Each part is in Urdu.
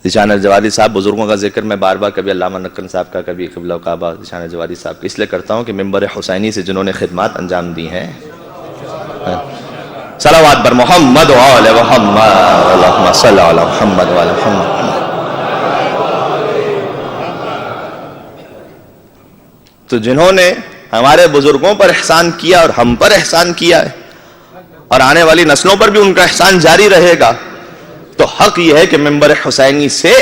ذیشان الجوادی صاحب بزرگوں کا ذکر میں بار بار کبھی علامہ نقن صاحب کا، کبھی قبلہ کعبہ ذیشان الجوادی صاحب کا اس لیے کرتا ہوں کہ ممبر حسینی سے جنہوں نے خدمات انجام دی ہیں. صلوات بر محمد و آل محمد، اللہم صلی علی محمد و آل محمد. تو جنہوں نے ہمارے بزرگوں پر احسان کیا اور ہم پر احسان کیا ہے اور آنے والی نسلوں پر بھی ان کا احسان جاری رہے گا، تو حق یہ ہے کہ ممبر حسینی سے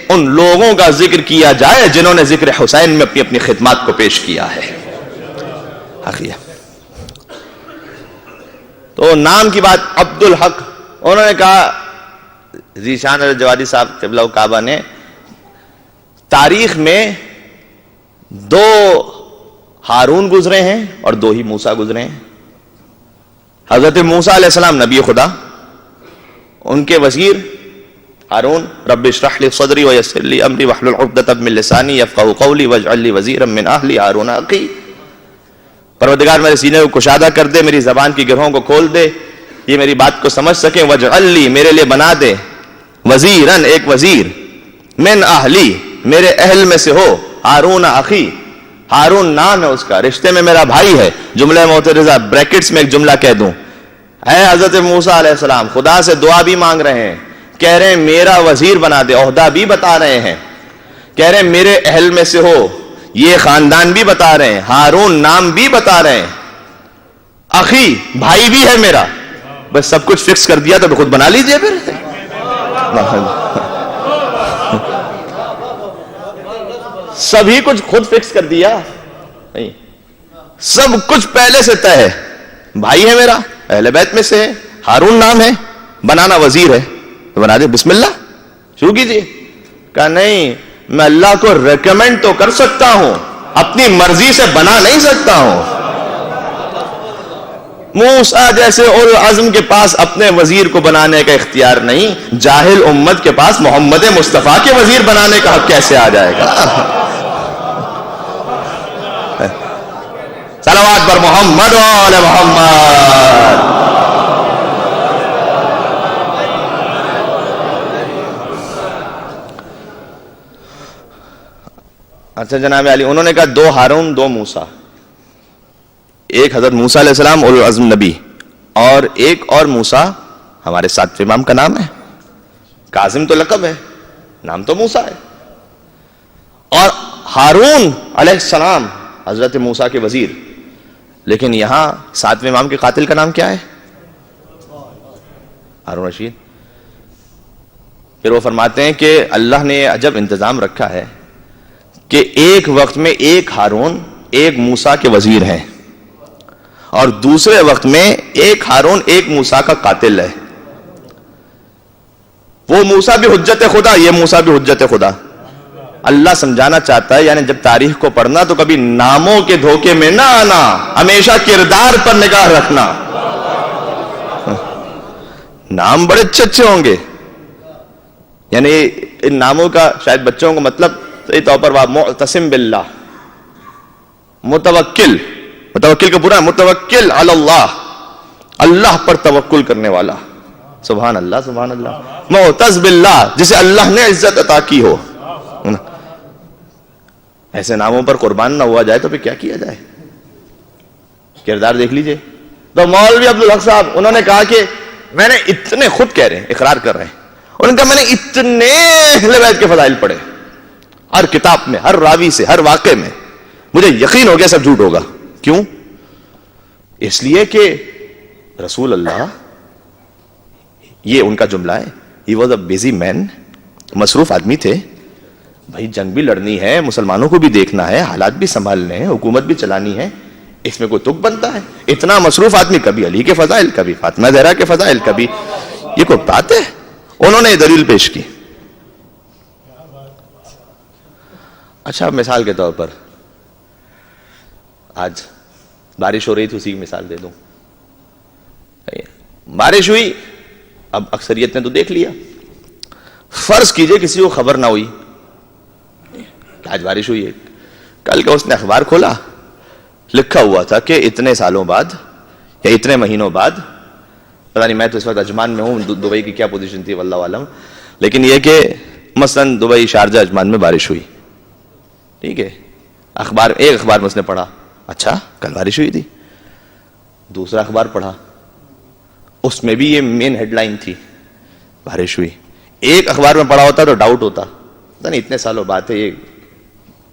ان لوگوں کا ذکر کیا جائے جنہوں نے ذکر حسین میں اپنی اپنی خدمات کو پیش کیا ہے. حق یہ. تو نام کی بات، عبد الحق، انہوں نے کہا ذیشان الجوادی صاحب قبلہ کعبہ نے تاریخ میں 2 ہارون گزرے ہیں اور 2 ہی موسیٰ گزرے ہیں. حضرت موسیٰ علیہ السلام نبی خدا، ان کے وزیر ہارون رب اشرح لی صدری ویسر لی امری واحلل عقدۃ من لسانی یفقہوا قولی واجعل لی وزیرا من اہلی ہارون اخی. پروردگار میرے سینے کو کشادہ کر دے، میری زبان کی گرہوں کو کھول دے، یہ میری بات کو سمجھ سکیں. واجعل لی، میرے لیے بنا دے، وزیرن، ایک وزیر، من اہلی، میرے اہل میں سے ہو، ہارون اخی، ہارون نام ہے اس کا، رشتے میں میرا بھائی ہے. جملہ معترضہ بریکٹس میں ایک جملہ کہہ دوں، اے حضرت موسیٰ علیہ السلام خدا سے دعا بھی مانگ رہے ہیں، کہہ رہے ہیں میرا وزیر بنا دے، عہدہ بھی بتا رہے ہیں، کہہ رہے ہیں میرے اہل میں سے ہو، یہ خاندان بھی بتا رہے ہیں، ہارون نام بھی بتا رہے ہیں، اخی بھائی بھی ہے میرا. بس سب کچھ فکس کر دیا تو خود بنا لیجئے پھر. سبھی کچھ خود فکس کر دیا نہیں، سب کچھ پہلے سے طے ہے. بھائی ہے میرا، اہل بیت میں سے ہے، ہارون نام ہے، بنانا وزیر ہے، تو بنا دے، بسم اللہ شروع کیجیے. کہا نہیں، میں اللہ کو ریکمینڈ تو کر سکتا ہوں، اپنی مرضی سے بنا نہیں سکتا ہوں. موسیٰ جیسے اولو العزم کے پاس اپنے وزیر کو بنانے کا اختیار نہیں، جاہل امت کے پاس محمد مصطفیٰ کے وزیر بنانے کا حق کیسے آ جائے گا؟ صلوات پر محمد و آل محمد. اچھا جناب علی، انہوں نے کہا 2 ہارون 2 موسیٰ، ایک حضرت موسیٰ علیہ السلام اولو العزم نبی، اور ایک اور موسیٰ ہمارے 7 امام کا نام ہے. کاظم تو لقب ہے، نام تو موسیٰ ہے. اور ہارون علیہ السلام حضرت موسیٰ کے وزیر، لیکن یہاں 7 امام کے قاتل کا نام کیا ہے؟ ہارون رشید. پھر وہ فرماتے ہیں کہ اللہ نے یہ عجب انتظام رکھا ہے کہ ایک وقت میں ایک ہارون ایک موسیٰ کے وزیر ہیں، اور دوسرے وقت میں ایک ہارون ایک موسیٰ کا قاتل ہے. وہ موسیٰ بھی حجت خدا، یہ موسیٰ بھی حجت خدا. اللہ سمجھانا چاہتا ہے، یعنی جب تاریخ کو پڑھنا تو کبھی ناموں کے دھوکے میں نہ آنا، ہمیشہ کردار پر نگاہ رکھنا. نام بڑے اچھے اچھے ہوں گے، یعنی ان ناموں کا شاید بچوں کو مطلب صحیح طور پر معتصم باللہ، متوکل، متوکل کا پورا متوکل علی اللہ، اللہ پر توکل کرنے والا. سبحان اللہ سبحان اللہ. معتز باللہ، جسے اللہ نے عزت عطا کی ہو. ایسے ناموں پر قربان نہ ہوا جائے تو پھر کیا کیا جائے؟ کردار دیکھ لیجئے. تو مولوی عبدالحق صاحب انہوں نے کہا کہ میں نے اتنے، خود کہہ رہے ہیں، اقرار کر رہے ہیں، انہوں نے کہا میں نے اتنے اہل بیت کے فضائل پڑھے، ہر کتاب میں، ہر راوی سے، ہر واقعے میں مجھے یقین ہو گیا سب جھوٹ ہوگا. کیوں؟ اس لیے کہ رسول اللہ، یہ ان کا جملہ ہے، ہی واز اے بزی مین، مصروف آدمی تھے. بھائی جنگ بھی لڑنی ہے، مسلمانوں کو بھی دیکھنا ہے، حالات بھی سنبھالنے ہیں، حکومت بھی چلانی ہے، اس میں کوئی تک بنتا ہے؟ اتنا مصروف آدمی، کبھی علی کے فضائل، کبھی فاطمہ زہرا کے فضائل، کبھی، یہ کوئی بات ہے؟ انہوں نے یہ دلیل پیش کی. اچھا مثال کے طور پر آج بارش ہو رہی تھی، اسی کی مثال دے دوں. بارش ہوئی، اب اکثریت نے تو دیکھ لیا. فرض کیجئے کسی کو خبر نہ ہوئی کہ آج بارش ہوئی ہے، کل کا اس نے اخبار کھولا، لکھا ہوا تھا کہ اتنے سالوں بعد یا اتنے مہینوں بعد، پتہ نہیں، میں تو اس وقت عجمان میں ہوں، دبئی کی کیا پوزیشن تھی واللہ عالم، لیکن یہ کہ مثلاً دبئی شارجہ عجمان میں بارش ہوئی, ٹھیک ہے, ایک اخبار میں اس نے پڑھا, اچھا کل بارش ہوئی تھی. دوسرا اخبار پڑھا, اس میں بھی یہ مین ہیڈ لائن تھی, بارش ہوئی. ایک اخبار میں پڑھا ہوتا تو ڈاؤٹ ہوتا, نہیں اتنے سالوں بات ہے, یہ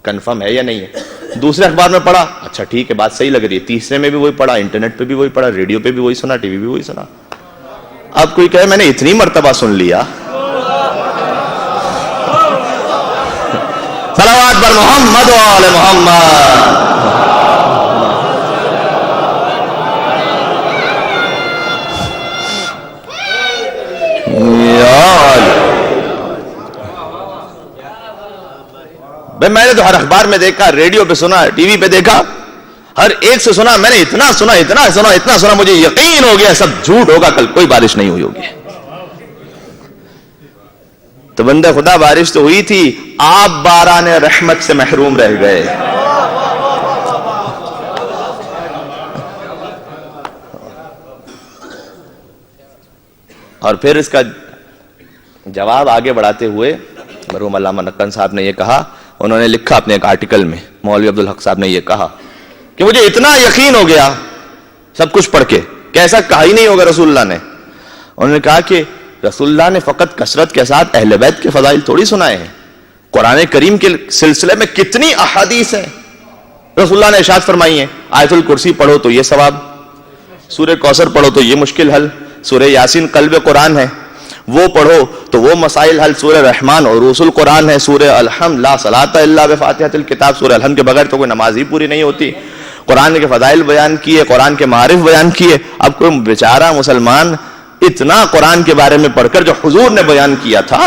کنفرم ہے یا نہیں ہے. دوسرے اخبار میں پڑھا, اچھا ٹھیک ہے بات صحیح لگ رہی ہے. تیسرے میں بھی وہی پڑھا, انٹرنیٹ پہ بھی وہی پڑھا, ریڈیو پہ بھی وہی سنا, ٹی وی بھی وہی سنا. اب کوئی کہے میں نے اتنی مرتبہ سن لیا, صلوات بر محمد و آل محمد. میں نے تو ہر اخبار میں دیکھا, ریڈیو پہ سنا, ٹی وی پہ دیکھا, ہر ایک سے سنا, میں نے اتنا سنا, مجھے یقین ہو گیا سب جھوٹ ہوگا, کل کوئی بارش نہیں ہوئی ہوگی. تو بندہ خدا بارش تو ہوئی تھی, آپ باران رحمت سے محروم رہ گئے. اور پھر اس کا جواب آگے بڑھاتے ہوئے مرحوم علامہ نقن صاحب نے یہ کہا, انہوں نے لکھا اپنے ایک آرٹیکل میں, مولوی عبدالحق صاحب نے یہ کہا کہ مجھے اتنا یقین ہو گیا سب کچھ پڑھ کے کہ ایسا کہا ہی نہیں ہوگا رسول اللہ نے. انہوں نے کہا کہ رسول اللہ نے فقط کثرت کے ساتھ اہل بیت کے فضائل تھوڑی سنائے ہیں, قرآن کریم کے سلسلے میں کتنی احادیث ہیں. رسول اللہ نے ارشاد فرمائی ہیں, آیت الکرسی پڑھو تو یہ ثواب, سورہ کوثر پڑھو تو یہ مشکل حل, سورہ یاسین قلب قرآن ہے وہ پڑھو تو وہ مسائل حل, سورہ رحمان اور رسول قرآن ہے, سورہ الحمد لا صلاۃ الا بفاتحۃ الکتاب, سورہ الحمد کے بغیر تو کوئی نماز ہی پوری نہیں ہوتی. قرآن کے فضائل بیان کیے, قرآن کے معارف بیان کیے. اب کوئی بیچارہ مسلمان اتنا قرآن کے بارے میں پڑھ کر جو حضور نے بیان کیا تھا,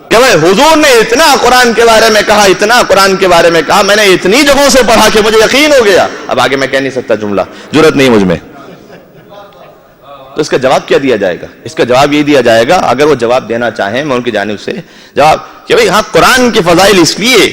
کہ بھائی حضور نے اتنا قرآن کے بارے میں کہا, اتنا قرآن کے بارے میں کہا, میں نے اتنی جگہوں سے پڑھا کہ مجھے یقین ہو گیا. اب آگے میں کہہ نہیں سکتا جملہ, جرأت نہیں مجھ میں. تو اس کا جواب کیا دیا جائے گا؟ اس کا جواب یہ دیا جائے گا, اگر وہ جواب دینا چاہیں میں ان کی جانب سے جواب کہ بھئی ہاں قرآن کے فضائل اس لیے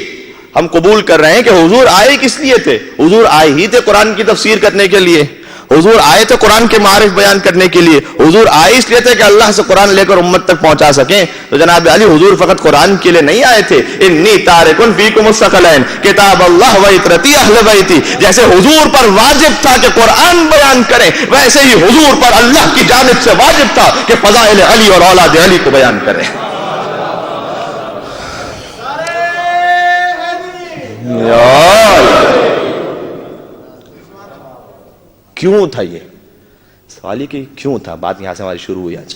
ہم قبول کر رہے ہیں کہ حضور آئے کس لیے تھے؟ حضور آئے ہی تھے قرآن کی تفسیر کرنے کے لیے, حضور آئے تھے قرآن کے معارف بیان کرنے کے لیے, حضور آئے اس لیے تھے کہ اللہ سے قرآن لے کر امت تک پہنچا سکیں. تو جناب علی حضور فقط قرآن کے لیے نہیں آئے تھے, انی تارکن فیکم الثقلین کتاب اللہ و عترتی اہل بیتی. جیسے حضور پر واجب تھا کہ قرآن بیان کریں, ویسے ہی حضور پر اللہ کی جانب سے واجب تھا کہ فضائل علی اور اولاد علی کو بیان کریں. کیوں تھا یہ سوال, کہ کیوں تھا؟ بات یہاں سے ہماری شروع ہوئی آج.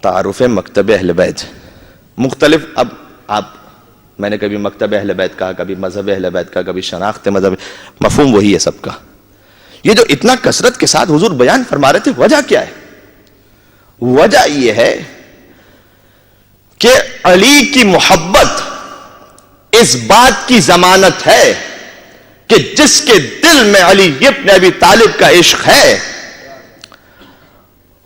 تعارف مکتب اہل بیت مختلف. اب آپ, میں نے کبھی مکتب اہل بیت کہا, کبھی مذہب اہل بیت کہا, کبھی شناخت مذہب, مفہوم وہی ہے سب کا. یہ جو اتنا کثرت کے ساتھ حضور بیان فرما رہے تھے, وجہ کیا ہے؟ وجہ یہ ہے کہ علی کی محبت اس بات کی ضمانت ہے کہ جس کے دل میں علی ابن ابی طالب کا عشق ہے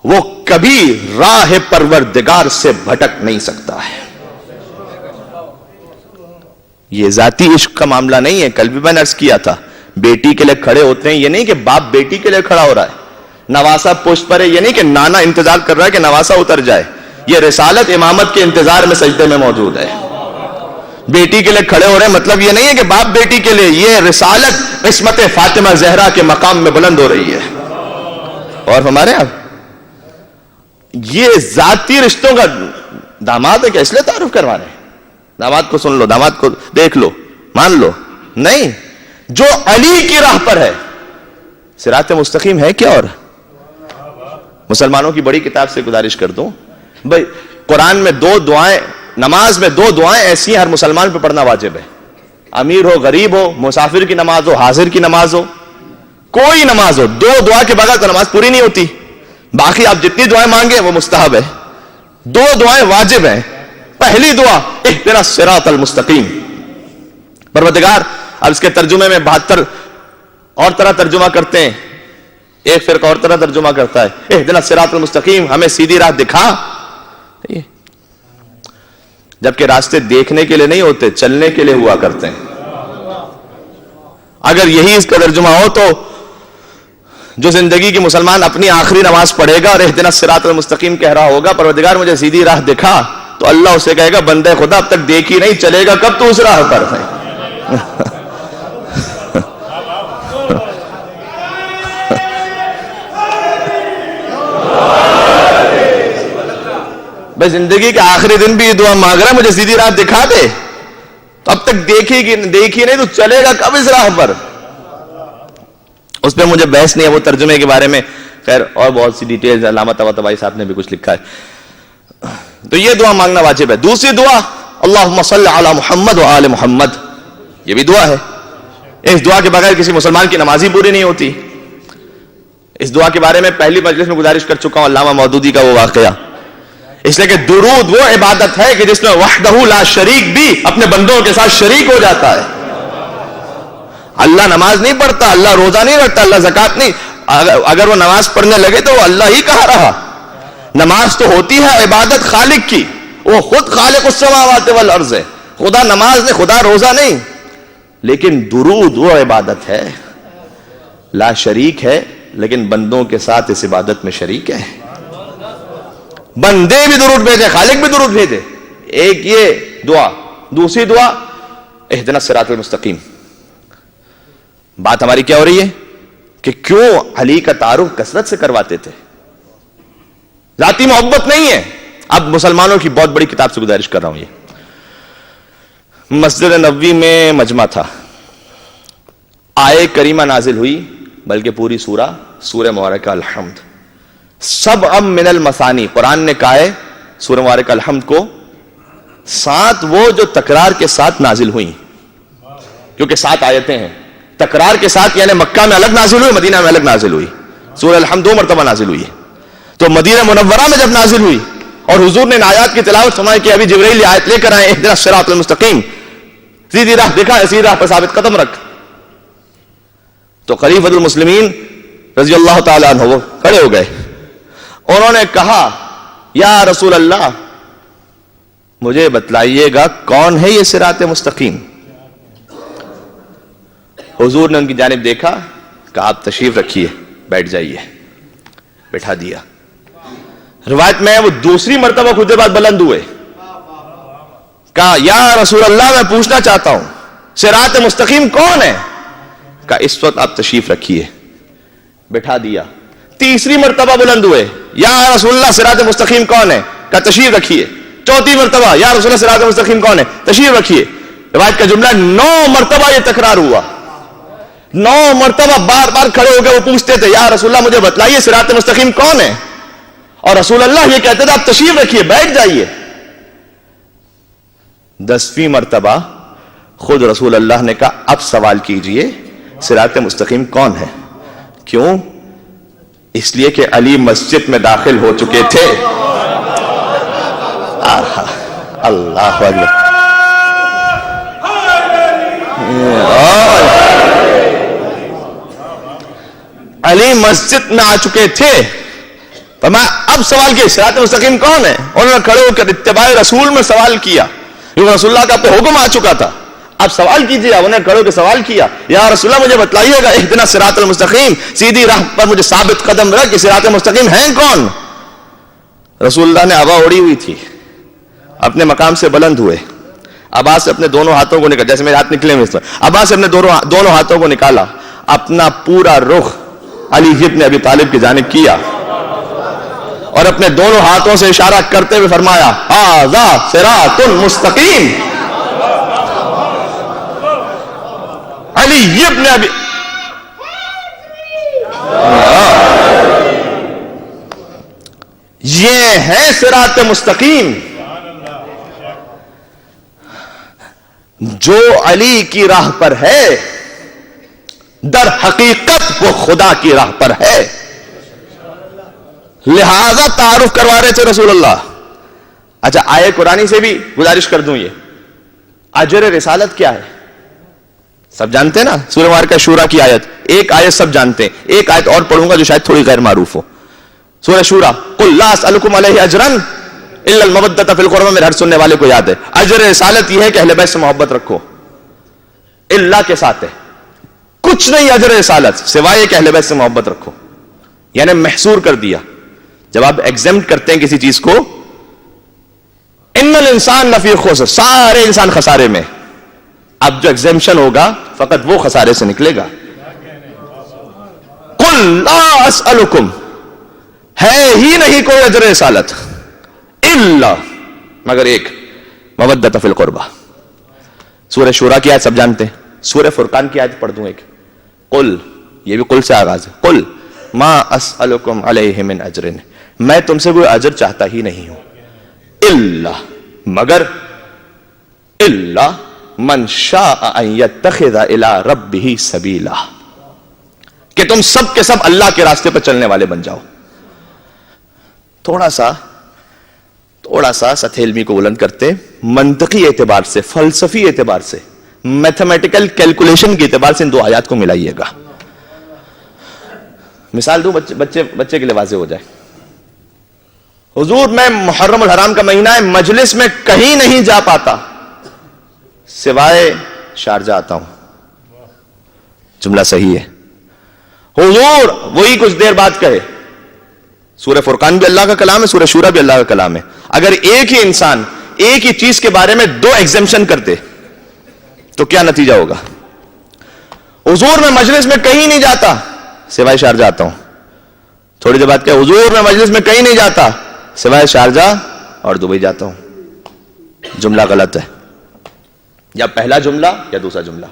وہ کبھی راہ پروردگار سے بھٹک نہیں سکتا ہے. یہ ذاتی عشق کا معاملہ نہیں ہے. کل بھی میں نے عرض کیا تھا, بیٹی کے لیے کھڑے ہوتے ہیں, یہ نہیں کہ باپ بیٹی کے لیے کھڑا ہو رہا ہے. نواسا پشت پر ہے, یہ نہیں کہ نانا انتظار کر رہا ہے کہ نواسا اتر جائے. یہ رسالت امامت کے انتظار میں سجدے میں موجود ہے. بیٹی کے لیے کھڑے ہو رہے ہیں مطلب یہ نہیں ہے کہ باپ بیٹی کے لیے, یہ رسالت عصمت فاطمہ زہرا کے مقام میں بلند ہو رہی ہے. اور ہمارے یہاں یہ ذاتی رشتوں کا داماد ہے کہ اس لیے تعارف کروا رہے ہیں. داماد کو سن لو, داماد کو دیکھ لو, مان لو, نہیں, جو علی کی راہ پر ہے. صراط مستقیم ہے کیا؟ اور مسلمانوں کی بڑی کتاب سے گزارش کر دوں بھائی, قرآن میں 2 دعائیں, نماز میں 2 دعائیں ایسی ہیں ہر مسلمان پہ پڑھنا واجب ہے. امیر ہو, غریب ہو, مسافر کی نماز ہو, حاضر کی نماز ہو, کوئی نماز ہو, 2 دعا کے بغیر تو نماز پوری نہیں ہوتی. باقی آپ جتنی دعائیں مانگے وہ مستحب ہے, 2 دعائیں واجب ہیں. پہلی دعا اہدنا الصراط المستقیم. پروردگار, اب اس کے ترجمے میں 72 اور طرح ترجمہ کرتے ہیں, ایک فرقہ اور طرح ترجمہ کرتا ہے اہدنا الصراط المستقیم, ہمیں سیدھی راہ دکھا. جبکہ راستے دیکھنے کے لیے نہیں ہوتے, چلنے کے لیے ہوا کرتے ہیں. اگر یہی اس کا ترجمہ ہو تو جو زندگی کی مسلمان اپنی آخری نماز پڑھے گا اور اہدنا الصراط المستقیم کہہ رہا ہوگا پروردگار مجھے سیدھی راہ دکھا، تو اللہ اسے کہے گا بندے خدا اب تک دیکھی نہیں، چلے گا کب تو اس راہ پر ہے؟ بھائی زندگی کے آخری دن بھی یہ دعا مانگ رہا ہے مجھے سیدھی راہ دکھا دے، تو اب تک دیکھی نہیں تو چلے گا کب اس راہ پر؟ اس پہ مجھے بحث نہیں ہے، وہ ترجمے کے بارے میں خیر اور بہت سی ڈیٹیلز علامہ طباطبائی صاحب نے بھی کچھ لکھا ہے. تو یہ دعا مانگنا واجب ہے. دوسری دعا اللہم صلی علی محمد و آل محمد، یہ بھی دعا ہے. اس دعا کے بغیر کسی مسلمان کی نماز ہی پوری نہیں ہوتی. اس دعا کے بارے میں پہلی مجلس میں گزارش کر چکا ہوں، علامہ مودودی کا وہ واقعہ، اس لیے کہ درود وہ عبادت ہے کہ جس میں وحدہ لا شریک بھی اپنے بندوں کے ساتھ شریک ہو جاتا ہے. اللہ نماز نہیں پڑھتا، اللہ روزہ نہیں رکھتا، اللہ زکات نہیں، اگر وہ نماز پڑھنے لگے تو وہ اللہ ہی کہا رہا. نماز تو ہوتی ہے عبادت خالق کی، وہ خود خالق السماوات والارض ہے، خدا نماز نہیں، خدا روزہ نہیں. لیکن درود وہ عبادت ہے لا شریک ہے، لیکن بندوں کے ساتھ اس عبادت میں شریک ہے. بندے بھی درود بھیجے، خالق بھی درود بھیجے. ایک یہ دعا. دوسری دعا اہدنا الصراط المستقیم. بات ہماری کیا ہو رہی ہے کہ کیوں علی کا تعارف کثرت سے کرواتے تھے؟ ذاتی محبت نہیں ہے. اب مسلمانوں کی بہت بڑی کتاب سے گزارش کر رہا ہوں. یہ مسجد نبوی میں مجمع تھا، آیے کریمہ نازل ہوئی، بلکہ پوری سورہ مبارکہ الحمد، سبع من المثانی، قرآن نے کہا ہے سورہ مبارکہ الحمد کو 7 وہ جو تکرار کے ساتھ نازل ہوئی، کیونکہ 7 آیتیں ہیں. تکرار کے ساتھ یعنی مکہ میں الگ نازل ہوئی، مدینہ میں الگ نازل ہوئی. سورہ الحمد 2 مرتبہ نازل ہوئی. تو مدینہ منورہ میں جب نازل ہوئی اور حضور نے ان آیات کی تلاوت فرمائی کہ ابھی جبرائیل آیت لے کر آئے اہدنا الصراط المستقیم، سیدھی راہ دکھا، سیدھی راہ پر ثابت قدم رکھ، تو خلیفۃ المسلمین رضی اللہ تعالیٰ عنہ وہ کھڑے ہو گئے. انہوں نے کہا یا رسول اللہ مجھے بتلائیے گا کون ہے یہ صراط مستقیم. حضور نے ان کی جانب دیکھا، کہا آپ تشریف رکھیے، بیٹھ جائیے. بٹھا دیا. روایت میں وہ دوسری مرتبہ خود بعد بلند ہوئے، کہا یا رسول اللہ میں پوچھنا چاہتا ہوں صراط مستقیم کون ہے؟ کہا اس وقت آپ تشریف رکھیے. بٹھا دیا. تیسری مرتبہ بلند ہوئے، یا رسول اللہ صراط مستقیم کون ہے؟ کہا تشریف رکھیے. چوتھی مرتبہ یا رسول اللہ صراط مستقیم کون ہے؟ تشریف رکھیے. روایت کا جملہ 9 مرتبہ یہ تکرار ہوا. 9 مرتبہ بار بار کھڑے ہو گئے، وہ پوچھتے تھے یا رسول اللہ مجھے بتلائیے صراط مستقیم کون ہے، اور رسول اللہ یہ کہتے تھے آپ تشریف رکھیے، بیٹھ جائیے. 10ویں مرتبہ خود رسول اللہ نے کہا اب سوال کیجئے صراط مستقیم کون ہے. کیوں؟ اس لیے کہ علی مسجد میں داخل ہو چکے تھے. اللہ اکبر. علی مسجد میں آ چکے تھے. اب سوال کیا صراط مستقیم کون ہے؟ انہوں نے کھڑے ہو کر اتباع رسول میں سوال کیا، کیونکہ رسول اللہ کا پہ حکم آ چکا تھا. اب سوال کیجیے. انہوں نے کھڑے ہو کے سوال کیا یا رسول اللہ مجھے بتلائیے گا اہدنا الصراط المستقیم، سیدھی راہ پر مجھے ثابت قدم رکھ کہ صراط مستقیم ہیں کون؟ رسول اللہ نے ابا اوڑی ہوئی تھی، اپنے مقام سے بلند ہوئے، ابا سے اپنے دونوں ہاتھوں کو نکالا، جیسے میرے ہاتھ نکلے ہوئے، ابا سے اپنے دونوں ہاتھوں کو نکالا، اپنا پورا رخ علی ابن ابی طالب کی جانب کیا اور اپنے دونوں ہاتھوں سے اشارہ کرتے ہوئے فرمایا ھذا صراط مستقیم. علی ابن ابی یہ ہے صراط مستقیم جو علی کی راہ پر ہے، در حقیقت وہ خدا کی راہ پر ہے. لہذا تعارف کروا رہے تھے رسول اللہ. اچھا آیے قرآنی سے بھی گزارش کر دوں، یہ اجر رسالت کیا ہے سب جانتے ہیں نا. سورہ مبارکہ شورا کی آیت، ایک آیت سب جانتے ہیں، ایک آیت اور پڑھوں گا جو شاید تھوڑی غیر معروف ہو. سورہ شورا قل لا اسألکم علیہ اجرا الا المودۃ فی القربى، میرے ہر سننے والے کو یاد ہے. اجر رسالت یہ ہے کہ اہل بیت سے محبت رکھو، اللہ کے ساتھ ہے، کچھ نہیں اجر رسالت سوائے کہ اہل بیت سے محبت رکھو. یعنی محصور کر دیا. جب آپ ایگزمپٹ کرتے ہیں کسی چیز کو, ان الانسان لفی خسر, سارے انسان خسارے میں, اب جو ایگزمپشن ہوگا فقط وہ خسارے سے نکلے گا. قل لا اسألکم, ہے ہی نہیں کوئی اجر رسالت, الا, مگر ایک, مودۃ فی القربہ. سورہ شورا کی آیت سب جانتے ہیں, سورہ فرقان کی آیت پڑھ دوں ایک. قل, یہ بھی قل سے آغاز ہے, قل ما اسألکم علیہ من اجر, میں تم سے کوئی اجر چاہتا ہی نہیں ہوں, الا, مگر, الا من شاء ان یتخذ الی ربہ سبیلا, کہ تم سب کے سب اللہ کے راستے پر چلنے والے بن جاؤ. تھوڑا سا سطح علمی کو بلند کرتے, منطقی اعتبار سے, فلسفی اعتبار سے, میتھمیٹیکل کیلکولیشن کے اعتبار سے ان دو آیات کو ملائیے گا. مثال دوں, بچے کے لیے واضح ہو جائے. حضور میں محرم الحرام کا مہینہ ہے, مجلس میں کہیں نہیں جا پاتا سوائے شارجہ آتا ہوں. جملہ صحیح ہے. حضور وہی کچھ دیر بعد کہے, سورہ فرقان بھی اللہ کا کلام ہے, سورہ شورا بھی اللہ کا کلام ہے. اگر ایک ہی انسان ایک ہی چیز کے بارے میں دو ایگزمپشن کرتے تو کیا نتیجہ ہوگا؟ حضور میں مجلس میں کہیں نہیں جاتا سوائے شارجہ آتا ہوں. تھوڑی دیر بعد کہ حضور میں مجلس میں کہیں نہیں جاتا سوائے شارجہ اور دبئی جاتا ہوں. جملہ غلط ہے, یا پہلا جملہ یا دوسرا جملہ.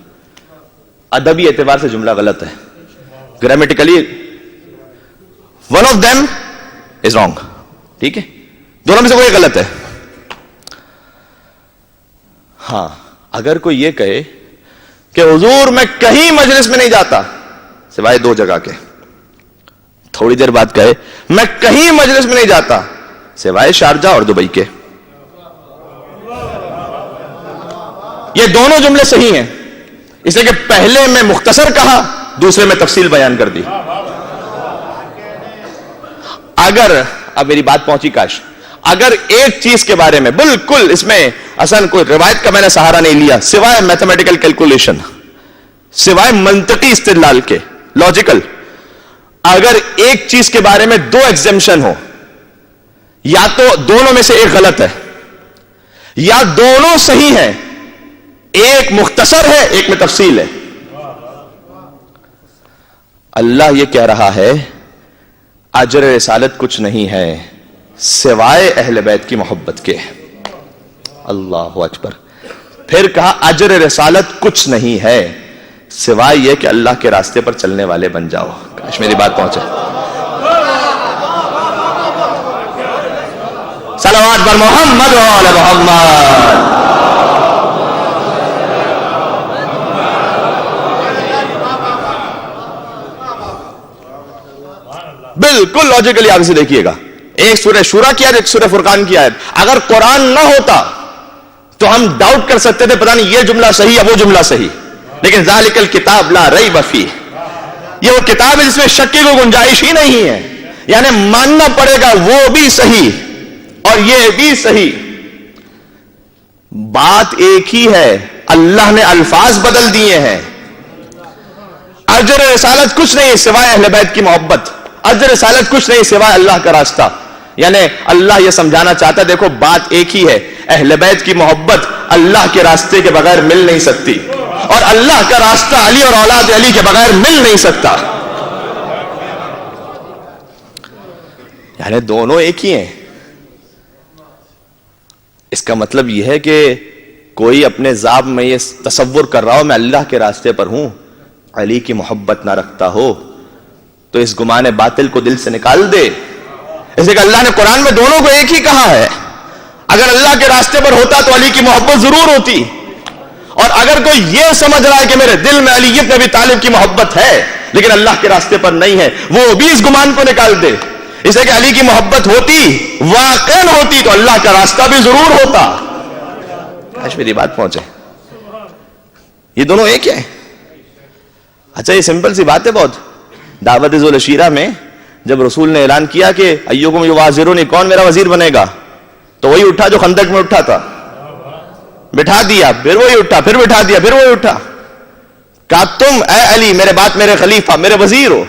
ادبی اعتبار سے جملہ غلط ہے, grammatically one of them is wrong. ٹھیک ہے, دونوں میں سے کوئی غلط ہے. ہاں, اگر کوئی یہ کہے کہ حضور میں کہیں مجلس میں نہیں جاتا سوائے دو جگہ کے, تھوڑی دیر بعد کہے میں کہیں مجلس میں نہیں جاتا سوائے شارجہ اور دبئی کے, یہ دونوں جملے صحیح ہیں, اس لیے کہ پہلے میں مختصر کہا, دوسرے میں تفصیل بیان کر دی. اگر, اب میری بات پہنچی کاش, اگر ایک چیز کے بارے میں بالکل, اس میں اصلا کوئی روایت کا میں نے سہارا نہیں لیا سوائے میتھمیٹیکل کیلکولیشن, سوائے منطقی استدلال کے, لاجیکل, اگر ایک چیز کے بارے میں دو ایگزمپشن ہو, یا تو دونوں میں سے ایک غلط ہے یا دونوں صحیح ہیں, ایک مختصر ہے ایک میں تفصیل ہے. اللہ یہ کہہ رہا ہے اجر رسالت کچھ نہیں ہے سوائے اہل بیت کی محبت کے. اللہ اکبر. پھر کہا اجر رسالت کچھ نہیں ہے سوائے یہ کہ اللہ کے راستے پر چلنے والے بن جاؤ. کاش میری بات پہنچے. صلوات بر محمد و آل محمد. بالکل لاجیکلی آگے سے دیکھیے گا, ایک سورہ شورا کی آیت, ایک سورہ فرقان کی آیت. اگر قرآن نہ ہوتا تو ہم ڈاؤٹ کر سکتے تھے پتہ نہیں یہ جملہ صحیح ہے وہ جملہ صحیح, لیکن ذالک الکتاب لا ریب فیہ, یہ وہ کتاب ہے جس میں شک کی کوئی گنجائش ہی نہیں ہے, یعنی ماننا پڑے گا وہ بھی صحیح اور یہ بھی صحیح. بات ایک ہی ہے, اللہ نے الفاظ بدل دیے ہیں. اجر رسالت کچھ نہیں سوائے اہل بیت کی محبت, اجر رسالت کچھ نہیں سوائے اللہ کا راستہ. یعنی اللہ یہ سمجھانا چاہتا ہے دیکھو بات ایک ہی ہے, اہل بیت کی محبت اللہ کے راستے کے بغیر مل نہیں سکتی, اور اللہ کا راستہ علی اور اولاد علی کے بغیر مل نہیں سکتا. یعنی دونوں ایک ہی ہیں. اس کا مطلب یہ ہے کہ کوئی اپنے ذات میں یہ تصور کر رہا ہو میں اللہ کے راستے پر ہوں, علی کی محبت نہ رکھتا ہو, تو اس گمان باطل کو دل سے نکال دے. اس لیے کہ اللہ نے قرآن میں دونوں کو ایک ہی کہا ہے. اگر اللہ کے راستے پر ہوتا تو علی کی محبت ضرور ہوتی, اور اگر کوئی یہ سمجھ رہا ہے کہ میرے دل میں علی ابن ابی طالب کی محبت ہے لیکن اللہ کے راستے پر نہیں ہے, وہ بھی اس گمان کو نکال دے. اس لیے کہ علی کی محبت ہوتی, واقعاً ہوتی, تو اللہ کا راستہ بھی ضرور ہوتا. آج میری بات پہنچے, یہ دونوں ایک ہیں. اچھا یہ سمپل سی بات ہے بہت. دعوت ذو العشیرہ میں جب رسول نے اعلان کیا کہ ایکم یوازرونی, کون میرا وزیر بنے گا, تو وہی اٹھا جو خندق میں اٹھا تھا, بٹھا دیا, پھر وہی اٹھا, پھر بٹھا دیا, پھر وہی اٹھا. کہا تم اے علی میرے بعد میرے خلیفہ میرے وزیر ہو,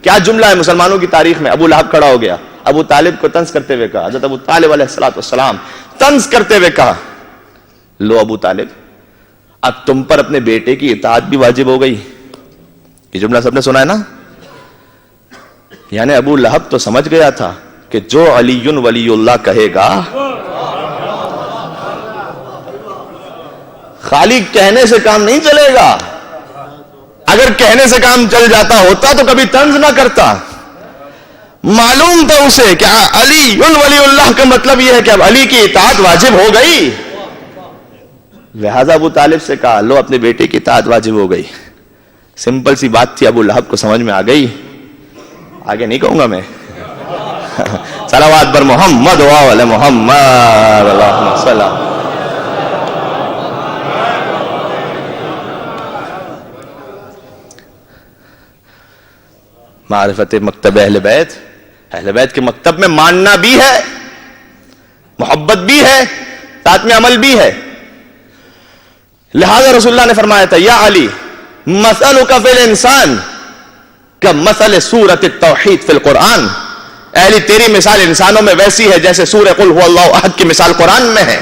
کیا جملہ ہے مسلمانوں کی تاریخ میں. ابو لہب کھڑا ہو گیا, ابو طالب کو طنز کرتے ہوئے کہا, حضرت ابو طالب علیہ السلام طنز کرتے ہوئے کہا, لو ابو طالب, اب تم پر اپنے بیٹے کی اطاعت بھی واجب ہو گئی. یہ جملہ سب نے سنا ہے نا. یعنی ابو لہب تو سمجھ گیا تھا کہ جو علی ولی اللہ کہے گا, خالی کہنے سے کام نہیں چلے گا. اگر کہنے سے کام چل جاتا ہوتا تو کبھی طنز نہ کرتا. معلوم تھا اسے کہ علی ولی اللہ کا مطلب یہ ہے کہ اب علی کی اطاعت واجب ہو گئی. لہذا ابو طالب سے کہا, لو اپنے بیٹے کی اطاعت واجب ہو گئی. سمپل سی بات تھی, ابو لہب کو سمجھ میں آ گئی. آگے نہیں کہوں گا میں. صلوات بر محمد و آل محمد, اللہم صلی اللہ. معرفت مکتب اہل بیت, اہل بیت کے مکتب میں ماننا بھی ہے, محبت بھی ہے, ساتھ میں عمل بھی ہے. لہذا رسول اللہ نے فرمایا تھا, یا علی مثلک فی الانسان کمثل سورۃ التوحید فی القرآن. اے علی تیری مثال انسانوں میں ویسی ہے جیسے سورہ قل هو اللہ احد کی مثال قرآن میں ہے.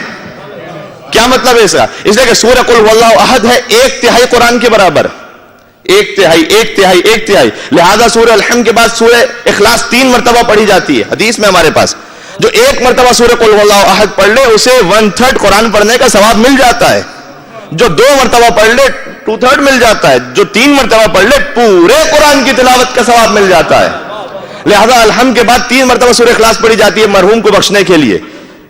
کیا مطلب ہے اس کا؟ اس لیے کہ سورہ قل هو اللہ احد ہے 1/3 قرآن کے برابر, 1/3. لہذا سورہ الحمد کے بعد سورہ اخلاص 3 مرتبہ پڑھی جاتی ہے حدیث میں ہمارے پاس. جو 1 مرتبہ سورہ قل هو اللہ احد پڑھ لے اسے 1/3 قرآن پڑھنے کا ثواب مل جاتا ہے. جو 2 مرتبہ پڑھ لے 2/3 مل جاتا ہے. جو 3 مرتبہ پڑھ لے پورے قرآن کی تلاوت کا ثواب مل جاتا ہے. لہذا الحمد کے بعد 3 مرتبہ سورہ اخلاص پڑھی جاتی ہے مرحوم کو بخشنے کے لیے.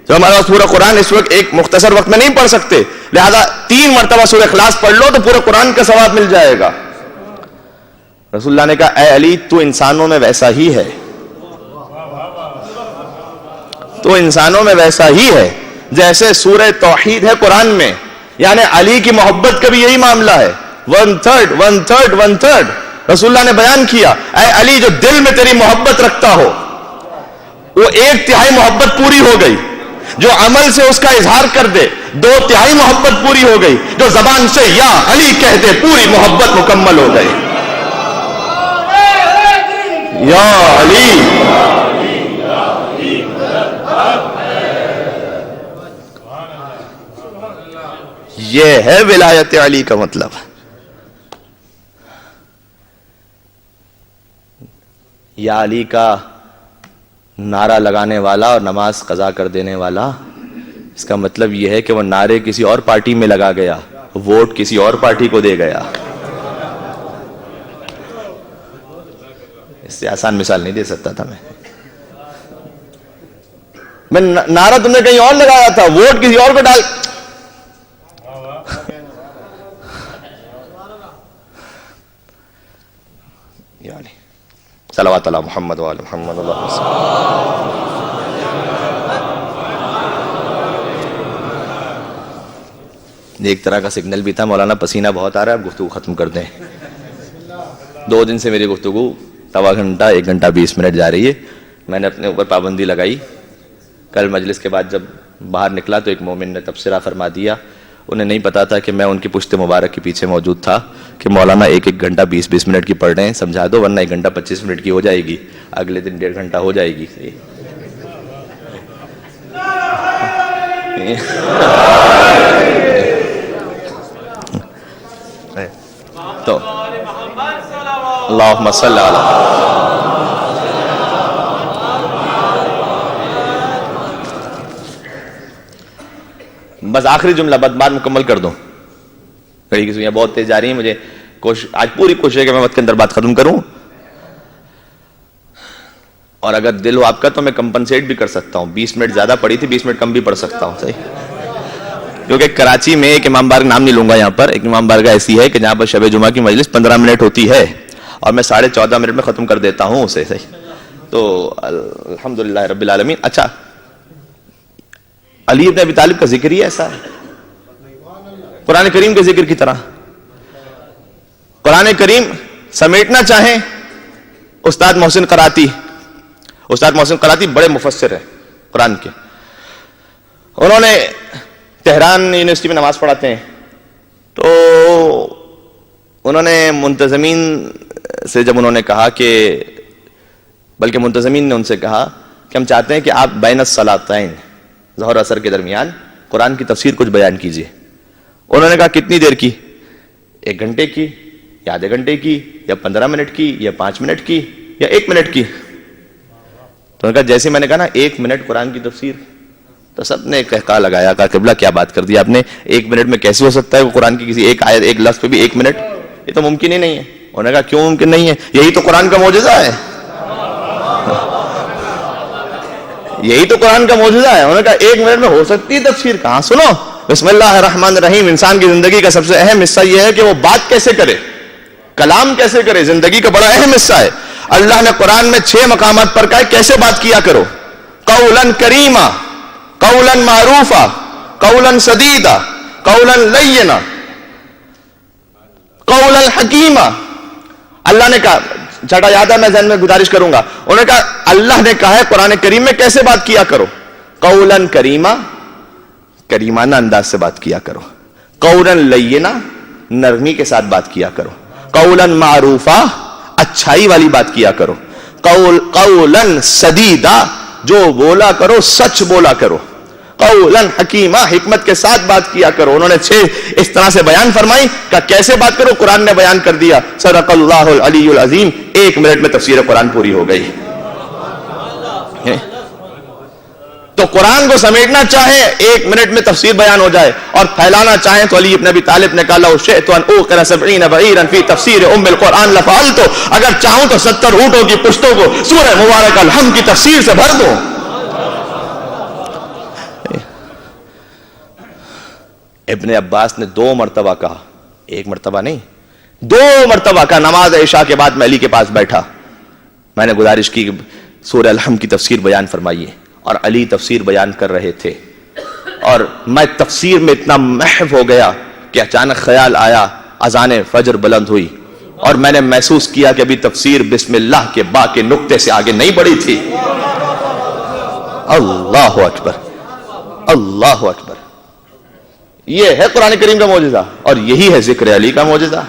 تو ہمارے پاس پورا قرآن اس وقت ایک مختصر وقت میں نہیں پڑھ سکتے, لہذا 3 مرتبہ سورہ اخلاص پڑھ لو تو پورے قرآن کا ثواب مل جائے گا. رسول اللہ نے کہا, اے علی تو انسانوں میں ویسا ہی ہے, تو انسانوں میں ویسا ہی ہے جیسے سورہ توحید ہے قرآن میں. یعنی علی کی محبت کا بھی یہی معاملہ ہے, 1/3. رسول اللہ نے بیان کیا, اے علی جو دل میں تیری محبت رکھتا ہو وہ 1/3 محبت پوری ہو گئی. جو عمل سے اس کا اظہار کر دے 2/3 محبت پوری ہو گئی. جو زبان سے یا علی کہہ دے پوری محبت مکمل ہو گئی. یا علی, یہ ہے ولایت علی کا مطلب. یا علی کا نعرہ لگانے والا اور نماز قضا کر دینے والا, اس کا مطلب یہ ہے کہ وہ نعرے کسی اور پارٹی میں لگا گیا, ووٹ کسی اور پارٹی کو دے گیا. اس سے آسان مثال نہیں دے سکتا تھا میں. نعرہ تم نے کہیں اور لگایا تھا, ووٹ کسی اور کو ڈال. یعنی صلوات علی محمد و آل محمد. ایک طرح کا سگنل بھی تھا, مولانا پسینہ بہت آ رہا ہے, اب گفتگو ختم کر دیں. 2 دن سے میری گفتگو 1.25 گھنٹہ 1 گھنٹہ 20 منٹ جا رہی ہے. میں نے اپنے اوپر پابندی لگائی. کل مجلس کے بعد جب باہر نکلا تو ایک مومن نے تبصرہ فرما دیا, انہیں نہیں پتا تھا کہ میں ان کی پشت مبارک کے پیچھے موجود تھا, کہ مولانا 1 گھنٹہ 20 منٹ کی پڑھ رہے ہیں, سمجھا دو ورنہ 1 گھنٹہ 25 منٹ کی ہو جائے گی, اگلے دن 1.5 گھنٹہ ہو جائے گی. تو اللہم صلی علی. بس آخری جملہ بات مکمل کر دوں, گھڑی کی سوئیاں بہت تیز جا رہی ہیں. مجھے آج پوری کوشش ہے کہ میں وقت کے اندر بات ختم کروں, اور اگر دل ہو آپ کا تو میں کمپنسیٹ بھی کر سکتا ہوں. 20 منٹ زیادہ پڑی تھی, 20 منٹ کم بھی پڑھ سکتا ہوں. صحیح, کیونکہ کراچی میں ایک امام بارگاہ, نام نہیں لوں گا یہاں پر, ایک امام بارگاہ ایسی ہے کہ جہاں پر شب جمعہ کی مجلس 15 منٹ ہوتی ہے اور میں 14.5 منٹ میں ختم کر دیتا ہوں اسے. صحیح, تو الحمدللہ رب العالمین. اچھا, علی ابن ابی طالب کا ذکر ہی ایسا ہے قرآن کریم کے ذکر کی طرح. قرآن کریم سمیٹنا چاہیں استاد محسن قراتی, استاد محسن قراتی بڑے مفسر ہیں قرآن کے. انہوں نے تہران یونیورسٹی میں نماز پڑھاتے ہیں, تو انہوں نے منتظمین سے جب انہوں نے کہا کہ بلکہ منتظمین نے ان سے کہا کہ ہم چاہتے ہیں کہ آپ بین الصلاتین، ظہر اثر کے درمیان قرآن کی تفسیر کچھ بیان کیجیے. انہوں نے کہا کتنی دیر کی؟ 1 گھنٹے کی یا آدھے گھنٹے کی یا 15 منٹ کی یا 5 منٹ کی یا 1 منٹ کی؟ تو انہوں نے کہا جیسے میں نے کہا نا 1 منٹ قرآن کی تفسیر، تو سب نے کہا لگایا، کہا قبلہ کیا بات کر دی آپ نے، 1 منٹ میں کیسے ہو سکتا ہے وہ قرآن کی کسی ایک آیت ایک لفظ پہ بھی 1 منٹ؟ یہ تو ممکن ہی نہیں ہے. انہوں نے کہا کیوں ممکن نہیں ہے؟ یہی تو قرآن کا معجزہ ہے، یہی تو قرآن کا معجزہ ہے. انہوں نے کہا 1 منٹ میں ہو سکتی ہے تفسیر؟ کہاں. سنو بسم اللہ الرحمن الرحیم. انسان کی زندگی کا سب سے اہم حصہ یہ ہے کہ وہ بات کیسے کرے، کلام کیسے کرے، زندگی کا بڑا اہم حصہ ہے. اللہ نے قرآن میں 6 مقامات پر کہا کیسے بات کیا کرو. قولا کریما، قولا معروفا، قولا سدیدا، قولا لینا، قولا حکیما. اللہ نے کہا، چھٹا یاد ہے میں ذہن میں گزارش کروں گا. انہوں نے کہا اللہ نے کہا ہے قرآن کریم میں کیسے بات کیا کرو. قولا کریما، کریمانہ انداز سے بات کیا کرو. قولا لینا، نرمی کے ساتھ بات کیا کرو. قولا معروفا، اچھائی والی بات کیا کرو. قولا سدیدا، جو بولا کرو سچ بولا کرو. قولا حکیمہ، حکمت کے ساتھ بات کیا کرو. انہوں نے 6 اس طرح سے بیان فرمائی کہ کیسے بات کرو. قرآن نے بیان کر دیا. صدق اللہ العلی العظیم. 1 منٹ میں تفسیر قرآن پوری ہو گئی. تو قرآن کو سمیٹنا چاہیں 1 منٹ میں تفسیر بیان ہو جائے، اور پھیلانا چاہیں تو علی ابن ابی طالب نے کہا لو شئت ان اوقر 70 بعیرا فی تفسیر ام القرآن لفعلت. اگر چاہوں تو 70 اونٹوں کی پشتوں کو سورہ مبارک الحمد کی تفسیر سے بھر دوں. ابن عباس نے 2 مرتبہ کہا، 1 مرتبہ نہیں، 2 مرتبہ کہا. نماز عشاء کے بعد میں علی کے پاس بیٹھا، میں نے گزارش کی سورہ الحمد کی تفسیر بیان فرمائیے، اور علی تفسیر بیان کر رہے تھے، اور میں تفسیر میں اتنا محو ہو گیا کہ اچانک خیال آیا اذان فجر بلند ہوئی، اور میں نے محسوس کیا کہ ابھی تفسیر بسم اللہ کے با کے نقطے سے آگے نہیں بڑھی تھی. اللہ اکبر، اللہ اکبر. یہ ہے قرآن کریم کا معجزہ، اور یہی ہے ذکر علی کا معجزہ.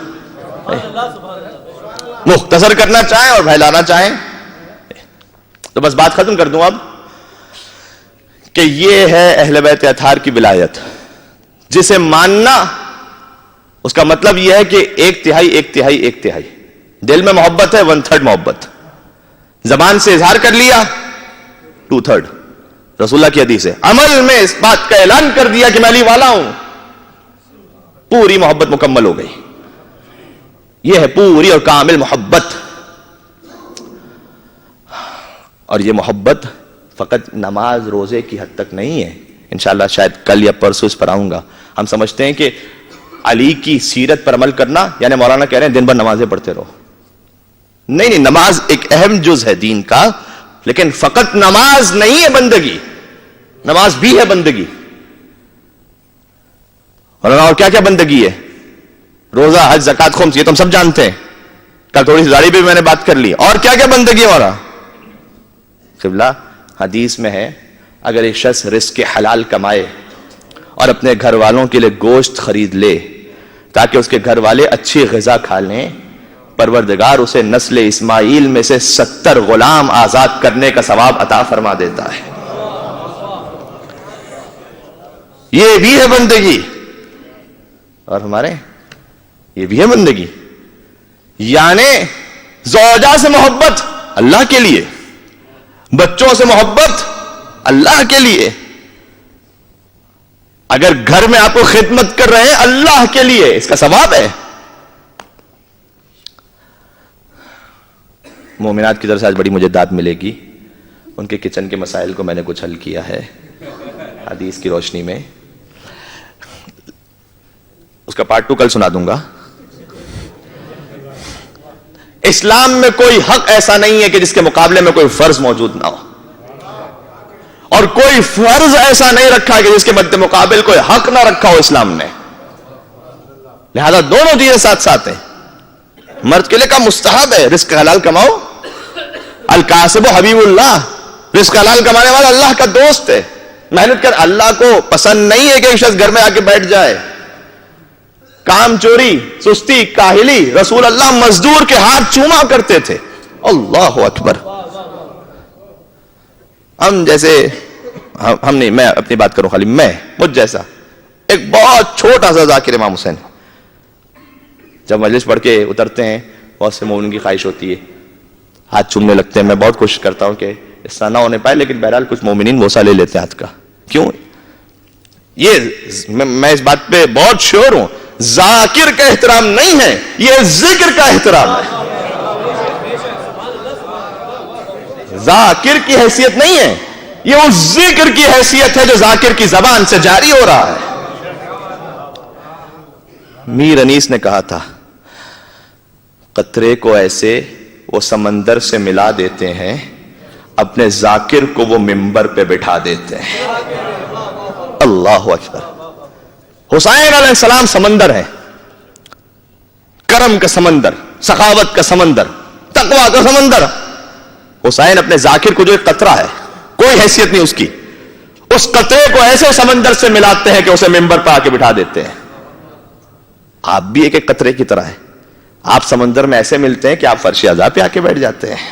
مختصر کرنا چاہیں اور پھیلانا چاہیں تو بس بات ختم کر دوں اب کہ یہ ہے اہل بیت اطہار کی ولایت، جسے ماننا اس کا مطلب یہ ہے کہ 1/3 دل میں محبت ہے، 1/3 محبت، زبان سے اظہار کر لیا 2/3. رسول اللہ کی حدیث ہے، عمل میں اس بات کا اعلان کر دیا کہ میں علی والا ہوں، پوری محبت مکمل ہو گئی. یہ ہے پوری اور کامل محبت. اور یہ محبت فقط نماز روزے کی حد تک نہیں ہے. انشاءاللہ شاید کل یا پرسوں اس پر آؤں گا. ہم سمجھتے ہیں کہ علی کی سیرت پر عمل کرنا یعنی مولانا کہہ رہے ہیں دن بھر نمازیں پڑھتے رہو. نہیں، نماز ایک اہم جز ہے دین کا، لیکن فقط نماز نہیں ہے بندگی، نماز بھی ہے بندگی. اور کیا کیا بندگی ہے؟ روزہ، حج، زکات، خمس، یہ تو ہم سب جانتے ہیں. کل تھوڑی سی داڑھی پہ بھی میں نے بات کر لی. اور کیا کیا بندگی ہمارا؟ قبلہ حدیث میں ہے اگر ایک شخص رزق حلال کمائے اور اپنے گھر والوں کے لیے گوشت خرید لے تاکہ اس کے گھر والے اچھی غذا کھا لیں، پروردگار اسے نسل اسماعیل میں سے 70 غلام آزاد کرنے کا ثواب عطا فرما دیتا ہے. یہ بھی ہے بندگی. اور ہمارے یہ بھی ہے بندگی، یعنی زوجہ سے محبت اللہ کے لیے، بچوں سے محبت اللہ کے لیے. اگر گھر میں آپ کو خدمت کر رہے ہیں اللہ کے لیے، اس کا ثواب ہے. مومنات کی طرف سے آج بڑی مجھے داد ملے گی. ان کے کچن کے مسائل کو میں نے کچھ حل کیا ہے حدیث کی روشنی میں. اس کا پارٹ 2 کل سنا دوں گا. اسلام میں کوئی حق ایسا نہیں ہے کہ جس کے مقابلے میں کوئی فرض موجود نہ ہو، اور کوئی فرض ایسا نہیں رکھا کہ جس کے مد مقابل کوئی حق نہ رکھا ہو اسلام نے. لہذا دونوں چیزیں ساتھ ساتھ ہیں. مرد کے لیے کا مستحب ہے رزق حلال کماؤ. الکاسب حبیب اللہ، رزق حلال کمانے والا اللہ کا دوست ہے. محنت کر. اللہ کو پسند نہیں ہے کہ ایک شخص گھر میں آ کے بیٹھ جائے. کام چوری، سستی، کاہلی. رسول اللہ مزدور کے ہاتھ چوما کرتے تھے. اللہ اکبر. ہم جیسے ہم نہیں، میں اپنی بات کروں خالی، میں مجھ جیسا ایک بہت چھوٹا سا ذاکر امام حسین، جب مجلس پڑھ کے اترتے ہیں بہت سے مومن کی خواہش ہوتی ہے ہاتھ چومنے لگتے ہیں. میں بہت کوشش کرتا ہوں کہ اس طرح نہ ہونے پائے، لیکن بہرحال کچھ مومنین بوسہ لے لیتے ہیں ہاتھ کا. کیوں؟ یہ میں اس بات پہ بہت شیور ہوں، ذاکر کا احترام نہیں ہے، یہ ذکر کا احترام ہے. ذاکر کی حیثیت نہیں ہے، یہ اس ذکر کی حیثیت ہے جو ذاکر کی زبان سے جاری ہو رہا ہے. میر انیس نے کہا تھا، قطرے کو ایسے وہ سمندر سے ملا دیتے ہیں، اپنے ذاکر کو وہ منبر پہ بٹھا دیتے ہیں. اللہ اکبر. حسین علیہ السلام سمندر ہے، کرم کا سمندر، سخاوت کا سمندر، تقوی کا سمندر. حسین اپنے ذاکر کو جو ایک قطرہ ہے، کوئی حیثیت نہیں اس کی، اس قطرے کو ایسے سمندر سے ملاتے ہیں کہ اسے منبر پہ آ کے بٹھا دیتے ہیں. آپ بھی ایک ایک قطرے کی طرح ہیں، آپ سمندر میں ایسے ملتے ہیں کہ آپ فرش اعضاء پہ آ کے بیٹھ جاتے ہیں.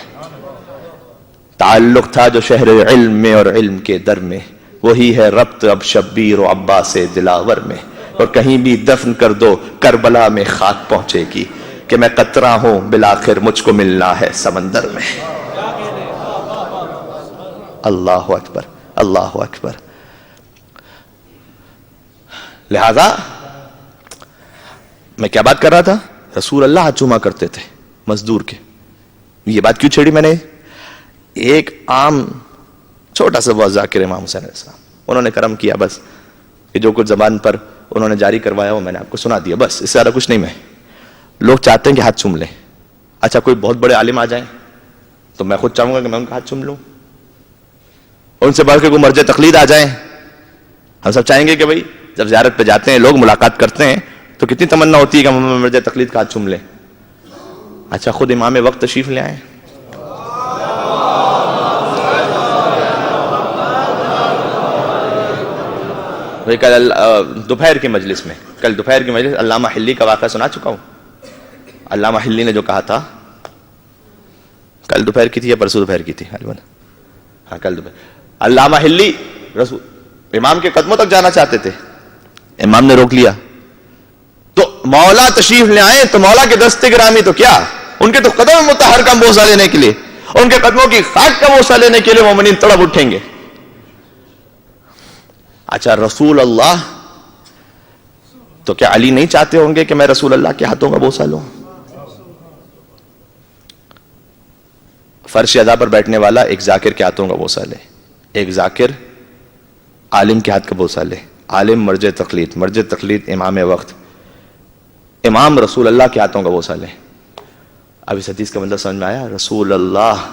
تعلق تھا جو شہر علم میں اور علم کے در میں، وہی ہے ربط اب شبیر و عباس دلاور میں. اور کہیں بھی دفن کر دو کربلا میں خاک پہنچے گی کہ میں قطرہ ہوں بالآخر مجھ کو ملنا ہے سمندر میں. اللہ اکبر، اللہ اکبر. لہذا میں کیا بات کر رہا تھا؟ رسول اللہ ہاتھ چوما کرتے تھے مزدور کے. یہ بات کیوں چھیڑی میں نے؟ ایک عام چھوٹا سا بہت ذاکر امام حسین علیہ السلام، انہوں نے کرم کیا بس کہ جو کچھ زبان پر انہوں نے جاری کروایا وہ میں نے آپ کو سنا دیا، بس اس سے زیادہ کچھ نہیں. میں لوگ چاہتے ہیں کہ ہاتھ چوم لیں. اچھا کوئی بہت بڑے عالم آ جائیں تو میں خود چاہوں گا کہ میں ان کا ہاتھ چوم لوں. ان سے بڑھ کے کوئی مرج تقلید آ جائیں، ہم سب چاہیں گے کہ بھائی جب زیارت پہ جاتے ہیں لوگ ملاقات کرتے ہیں تو کتنی تمنا ہوتی ہے کہ ہم مرج تقلید کا ہاتھ چوم لیں. اچھا خود امام وقت تشریف لے آئیں. کل دوپہر کی مجلس میں، کل دوپہر کی مجلس علامہ حلی کا واقعہ سنا چکا ہوں. علامہ حلی نے جو کہا تھا، کل دوپہر کی تھی یا پرسوں دوپہر کی تھی، ہاں کل دوپہر. علامہ حلی رسول امام کے قدموں تک جانا چاہتے تھے، امام نے روک لیا. تو مولا تشریف لے آئے تو مولا کے دست گرامی تو کیا، ان کے تو قدم مطہر کا بوسہ لینے کے لیے، ان کے قدموں کی خاک کا بوسہ لینے کے لیے مومنین تڑپ اٹھیں گے. اچھا رسول اللہ تو کیا علی نہیں چاہتے ہوں گے کہ میں رسول اللہ کے ہاتھوں کا بوسہ لوں؟ فرش ادا پر بیٹھنے والا ایک ذاکر کے ہاتھوں کا بوسہ لے، ایک ذاکر عالم کے ہاتھ کا بوسہ لے. عالم مرج تقلید، مرج تقلید امام وقت، امام رسول اللہ کے ہاتھوں کا بوسہ لے. اب اس حدیث کا مطلب سمجھ میں آیا؟ رسول اللہ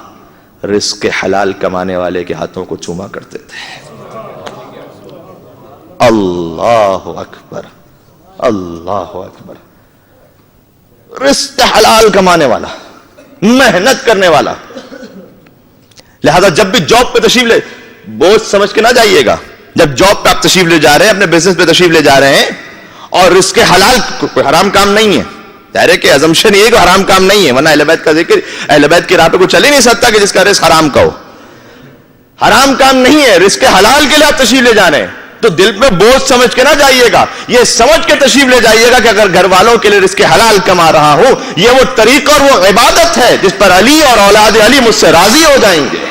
رزق حلال کمانے والے کے ہاتھوں کو چوما کرتے تھے. اللہ اکبر، اللہ اکبر. رزق حلال کمانے والا، محنت کرنے والا. لہذا جب بھی جاب پہ تشریف لے، بوجھ سمجھ کے نہ جائیے گا. جب جاب پہ آپ تشریف لے جا رہے ہیں، اپنے بزنس پہ تشریف لے جا رہے ہیں، اور رزق حلال کوئی حرام کام نہیں ہے، دائرے کے ازمپشن یہ کہ حرام کام نہیں ہے، ورنہ اہل بیت کا ذکر، اہل بیت کی راہ پہ کوئی چل ہی نہیں سکتا کہ جس کا رزق حرام کا ہو. حرام کام نہیں ہے، رزق حلال کے لیے آپ تشریف لے جا رہے ہیں تو دل پہ بوجھ سمجھ کے نہ جائیے گا، یہ سمجھ کے تشریف لے جائیے گا کہ اگر گھر والوں کے لیے رزق حلال کما رہا ہوں، یہ وہ طریقہ اور وہ عبادت ہے جس پر علی اور اولاد علی مجھ سے راضی ہو جائیں گے،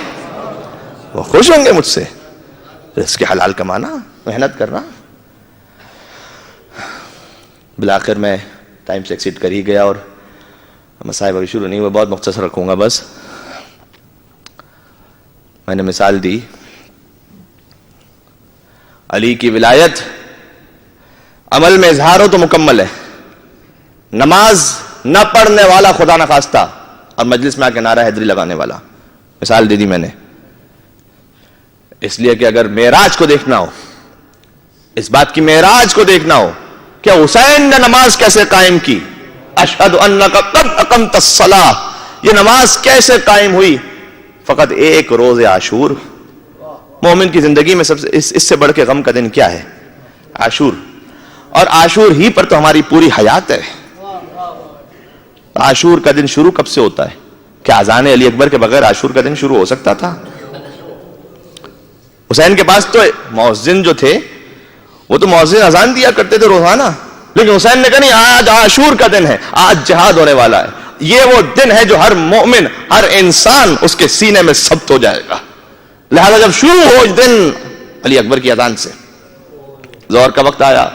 وہ خوش ہوں گے مجھ سے. رزق حلال کمانا، محنت کرنا. بالآخر میں ٹائم سے ایکسیڈ کر ہی گیا اور مسائل ابھی شروع نہیں ہوئے، بہت مختصر رکھوں گا. بس میں نے مثال دی، علی کی ولایت عمل میں اظہار ہو تو مکمل ہے. نماز نہ پڑھنے والا خدا نخواستہ اور مجلس میں آ کے نعرہ حیدری لگانے والا، مثال دے دی میں نے. اس لیے کہ اگر معراج کو دیکھنا ہو، اس بات کی معراج کو دیکھنا ہو کہ حسین نے نماز کیسے قائم کی، اشہد انک قد اقمت الصلاۃ، یہ نماز کیسے قائم ہوئی، فقط ایک روز عاشور. مومن کی زندگی میں سب سے اس سے بڑھ کے غم کا دن کیا ہے؟ عاشور. اور عاشور ہی پر تو ہماری پوری حیات ہے. عاشور کا دن شروع کب سے ہوتا ہے؟ کیا اذان علی اکبر کے بغیر عاشور کا دن شروع ہو سکتا تھا؟ حسین کے پاس تو مؤذن جو تھے وہ تو مؤذن اذان دیا کرتے تھے روزانہ، لیکن حسین نے کہا نہیں، آج عاشور کا دن ہے، آج جہاد ہونے والا ہے، یہ وہ دن ہے جو ہر مومن، ہر انسان اس کے سینے میں ثبت ہو جائے گا۔ لہذا جب شروع ہو اس دن علی اکبر کی اذان سے، ظہر کا وقت آیا،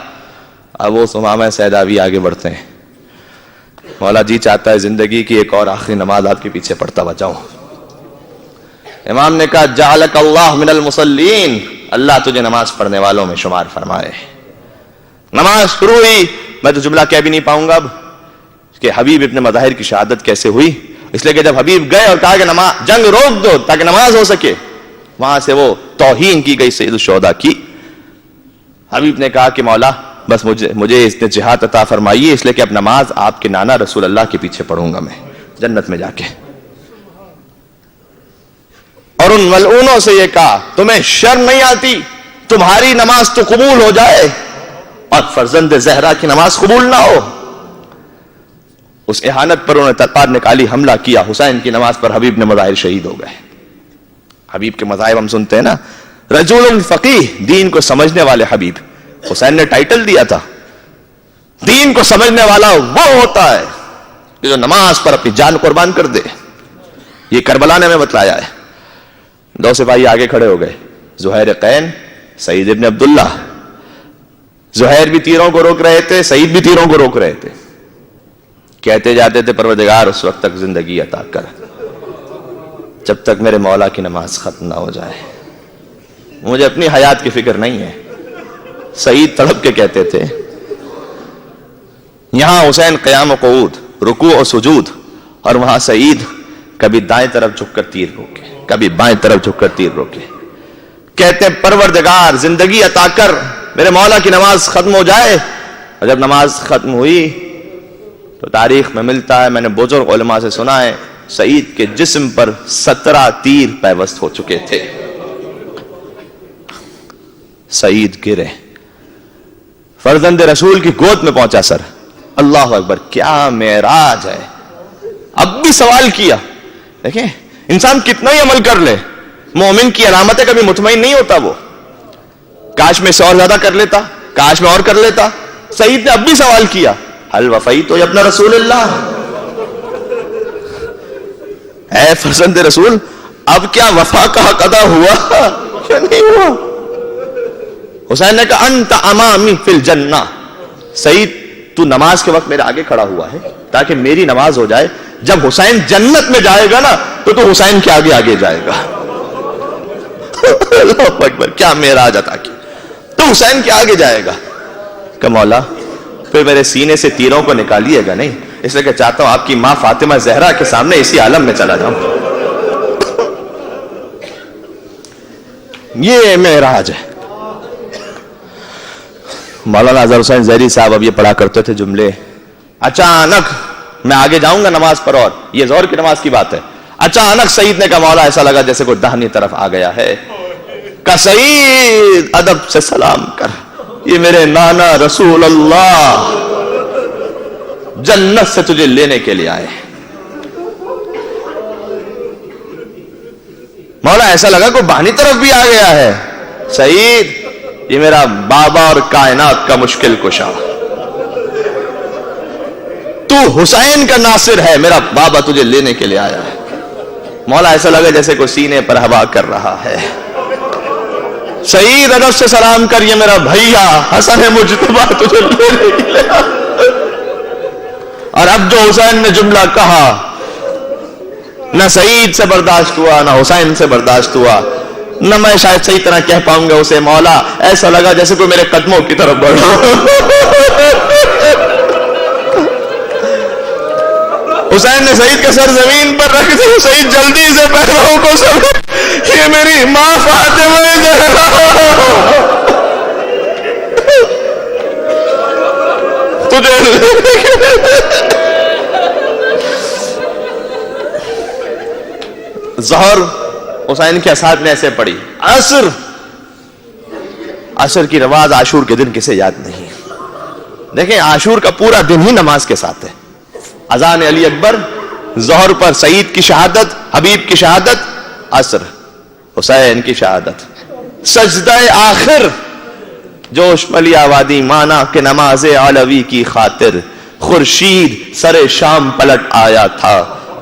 اب وہ ثمامہ سیداوی آگے بڑھتے ہیں، مولا جی چاہتا ہے زندگی کی ایک اور آخری نماز آپ کے پیچھے پڑھتا ہوا جاؤں۔ امام نے کہا جعلک اللہ من المصلین، اللہ تجھے نماز پڑھنے والوں میں شمار فرمائے۔ نماز شروع ہوئی، میں تو جملہ کہہ بھی نہیں پاؤں گا اب کہ حبیب ابن مظاہر کی شہادت کیسے ہوئی، اس لیے کہ جب حبیب گئے اور کہا کہ جنگ روک دو تاکہ نماز ہو سکے، وہاں سے وہ توہین کی گئی سید الشہداء کی۔ حبیب نے کہا کہ مولا بس مجھے اس نے جہاد عطا فرمائیے، اس لیے کہ اب نماز آپ کے نانا رسول اللہ کے پیچھے پڑھوں گا میں جنت میں جا کے۔ اور ان ملعونوں سے یہ کہا تمہیں شرم نہیں آتی تمہاری نماز تو قبول ہو جائے اور فرزند زہرا کی نماز قبول نہ ہو؟ اس اہانت پر انہوں نے تلوار نکالی، حملہ کیا، حسین کی نماز پر حبیب نے مظاہر شہید ہو گئے۔ حبیب کے مذاہب ہم سنتے ہیں نا، رجل فقیہ، دین کو سمجھنے والے حبیب۔ حسین نے ٹائٹل دیا تھا، دین کو سمجھنے والا وہ ہوتا ہے کہ جو نماز پر اپنی جان قربان کر دے۔ یہ کربلا نے ہمیں بتلایا ہے۔ دو سپاہی آگے کھڑے ہو گئے، زہیر قین، سعید ابن عبداللہ۔ زہیر بھی تیروں کو روک رہے تھے، سعید بھی تیروں کو روک رہے تھے، کہتے جاتے تھے پروردگار اس وقت تک زندگی عطا کر جب تک میرے مولا کی نماز ختم نہ ہو جائے، مجھے اپنی حیات کی فکر نہیں ہے۔ سعید تڑپ کے کہتے تھے، یہاں حسین قیام و قعود، رکوع و سجود، اور وہاں سعید کبھی دائیں طرف جھک کر تیر روکے، کبھی بائیں طرف جھک کر تیر روکے، کہتے ہیں پروردگار زندگی عطا کر میرے مولا کی نماز ختم ہو جائے۔ اور جب نماز ختم ہوئی تو تاریخ میں ملتا ہے، میں نے بزرگ علماء سے سنا ہے، سعید کے جسم پر 17 تیر پیوست ہو چکے تھے۔ سعید گرے، فرزند رسول کی گود میں پہنچا سر۔ اللہ اکبر، کیا معراج ہے۔ اب بھی سوال کیا، دیکھیں انسان کتنا ہی عمل کر لے، مومن کی علامت ہے کبھی مطمئن نہیں ہوتا وہ، کاش میں سے اور زیادہ کر لیتا، کاش میں اور کر لیتا۔ سعید نے اب بھی سوال کیا، حل وفیت یا ابن رسول اللہ، اے فرزند رسول اب کیا وفا کا حق ادا ہوا یا نہیں ہوا؟ حسین نے کہا انت امامی فی الجنہ، سعید تو نماز کے وقت میرے آگے کھڑا ہوا ہے تاکہ میری نماز ہو جائے، جب حسین جنت میں جائے گا نا تو حسین کے آگے آگے جائے گا۔ اللہ اکبر، کیا معراج عطا کی، تو حسین کے آگے جائے گا۔ کہ مولا پھر میرے سینے سے تیروں کو نکالیے گا نہیں، اس لیے کہ چاہتا ہوں آپ کی ماں فاطمہ زہرا کے سامنے اسی عالم میں چلا جاؤں۔ یہ معراج ہے۔ مولانا اظہر حسین زہری صاحب اب یہ پڑھا کرتے تھے جملے، اچانک میں آگے جاؤں گا نماز پر، اور یہ ظہر کی نماز کی بات ہے، اچانک سعید نے کہا مولا ایسا لگا جیسے کوئی داہنی طرف آ گیا ہے۔ کہ سعید ادب سے سلام کر، یہ میرے نانا رسول اللہ جنت سے تجھے لینے کے لیے آئے۔ مولا ایسا لگا کوئی بانی طرف بھی آ گیا ہے۔ سعید یہ میرا بابا اور کائنات کا مشکل کشا، تو حسین کا ناصر ہے، میرا بابا تجھے لینے کے لیے آیا ہے۔ مولا ایسا لگا جیسے کوئی سینے پر ہوا کر رہا ہے۔ سعید ادب سے سلام کر، یہ میرا بھیا حسن مجتبیٰ تجھے لینے کے لیے آیا۔ اور اب جو حسین نے جملہ کہا نہ سعید سے برداشت ہوا نہ حسین سے برداشت ہوا، نہ میں شاید صحیح طرح کہہ پاؤں گا اسے، مولا ایسا لگا جیسے کوئی میرے قدموں کی طرف بڑھ رہا۔ حسین نے سعید کے سر زمین پر رکھ دیا، سعید جلدی سے پیروں کو سمیٹ، یہ میری ماں فاطمہ زہرا تجھے ظہر حسین کے ساتھ نے ایسے پڑھی۔ عصر کی نماز عاشور کے دن کسے یاد نہیں؟ دیکھیں عاشور کا پورا دن ہی نماز کے ساتھ ہے۔ اذان علی اکبر، ظہر پر سعید کی شہادت، حبیب کی شہادت، عصر حسین کی شہادت، سجدہ آخر جوش ملی آبادی مانا کہ نماز علوی کی خاطر خورشید سر شام پلٹ آیا تھا،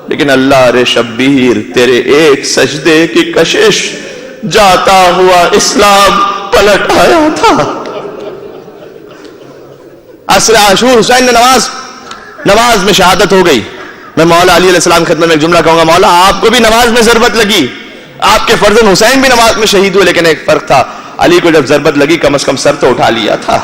لیکن اللہ رے شبیر تیرے ایک سجدے کی کشش جاتا ہوا اسلام پلٹ آیا تھا۔ عصر عاشور حسین نے نماز میں شہادت ہو گئی۔ میں مولا علی علیہ السلام خدمت میں ایک جملہ کہوں گا، مولا آپ کو بھی نماز میں ضربت لگی، آپ کے فرزند حسین بھی نماز میں شہید ہوئے، لیکن ایک فرق تھا، علی کو جب ضربت لگی کم از کم سر تو اٹھا لیا تھا۔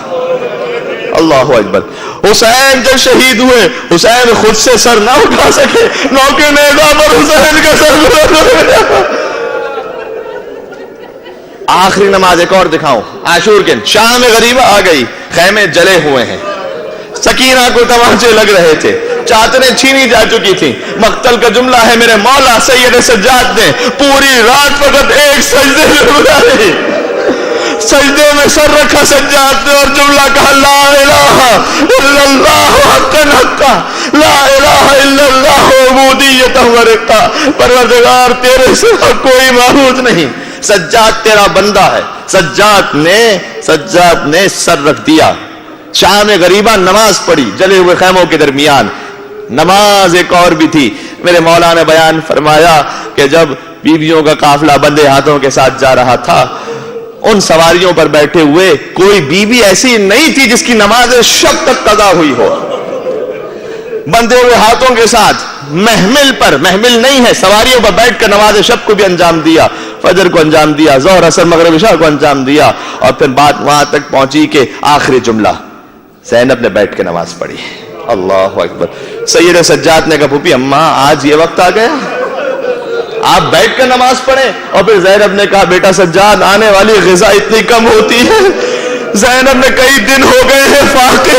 اللہ اکبر۔ حسین جب شہید ہوئے حسین خود سے سر نہ اٹھا سکے، نوکے نیزہ پر حسین کا سر گزر۔ آخری نماز ایک اور دکھاؤں، عاشور کے شام غریبہ آ گئی، خیمے جلے ہوئے ہیں، سکینہ کو تمانچے لگ رہے تھے، چادریں چھینی جا چکی تھیں۔ مقتل کا جملہ ہے، میرے مولا سید سجاد نے پوری رات فقط ایک سجدے میں گزاری، سجدے میں سر رکھا سجاد نے اور جملہ کہا، لا الہ الا اللہ حقا حقا، لا الہ الا اللہ عبودیت و رقا، پروردگار تیرے سوا کوئی معبود نہیں، سجاد تیرا بندہ ہے۔ سجاد نے سر رکھ دیا، شام غریبہ نماز پڑھی جلے ہوئے خیموں کے درمیان۔ نماز ایک اور بھی تھی، میرے مولا نے بیان فرمایا کہ جب بیویوں کا قافلہ بندے ہاتھوں کے ساتھ جا رہا تھا، ان سواریوں پر بیٹھے ہوئے کوئی بیوی ایسی نہیں تھی جس کی نماز شب تک قضا ہوئی ہو۔ بندے ہوئے ہاتھوں کے ساتھ محمل نہیں ہے، سواریوں پر بیٹھ کر نماز شب کو بھی انجام دیا، فجر کو انجام دیا، ظہر عصر مغرب عشاء کو انجام دیا، اور پھر بات وہاں تک پہنچی کہ آخری جملہ زینب نے بیٹھ کے نماز پڑھی۔ اللہ اکبر۔ سید سجاد نے کہا، پھوپھی اماں آج یہ وقت آ گیا، آپ بیٹھ کر نماز پڑھیں؟ اور پھر زینب نے کہا، بیٹا سجاد آنے والی غذا اتنی کم ہوتی ہے، زینب نے کئی دن ہو گئے ہیں فاقے،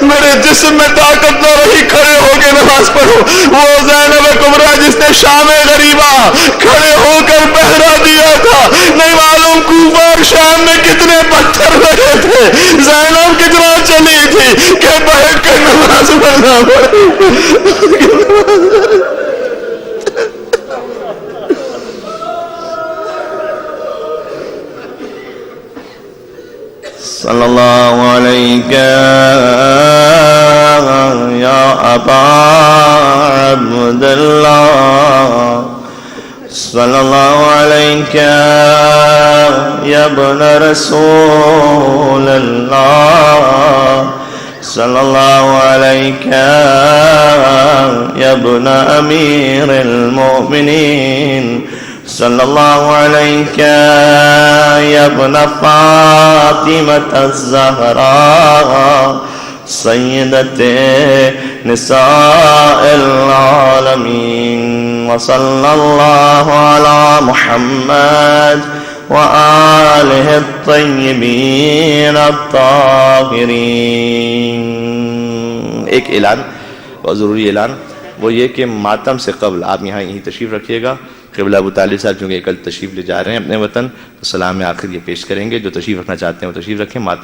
میرے جسم میں طاقت نہ رہی، کھڑے ہو کے نماز پڑھو۔ وہ زینب کبریٰ جس نے شام غریبہ کھڑے ہو کر پہرا دیا تھا، نہیں معلوم کوفہ اور شام میں کتنے پتھر لگے تھے، زینب کتنا چلی تھی کہ بیٹھ کر نماز پڑھنا پڑی۔ صلی اللہ علیہ یا ابا عبداللہ، صلی اللہ علیہ یا ابن رسول اللہ، صلی اللہ علیہ یا ابن امیر المؤمنین، صلی اللہ علیہ یا ابن فاطمة الزہراء، سیدت نساء العالمین، وصلی اللہ علی محمد وآلہ الطیبین الطاہرین۔ ایک اعلان، بہت ضروری اعلان، وہ یہ کہ ماتم سے قبل آپ یہیں تشریف رکھیے گا۔ قبلہ ابو طالب صاحب چونکہ کل تشریف لے جا رہے ہیں اپنے وطن، تو سلام آخر یہ پیش کریں گے، جو تشریف رکھنا چاہتے ہیں وہ تشریف رکھیں۔ ماتم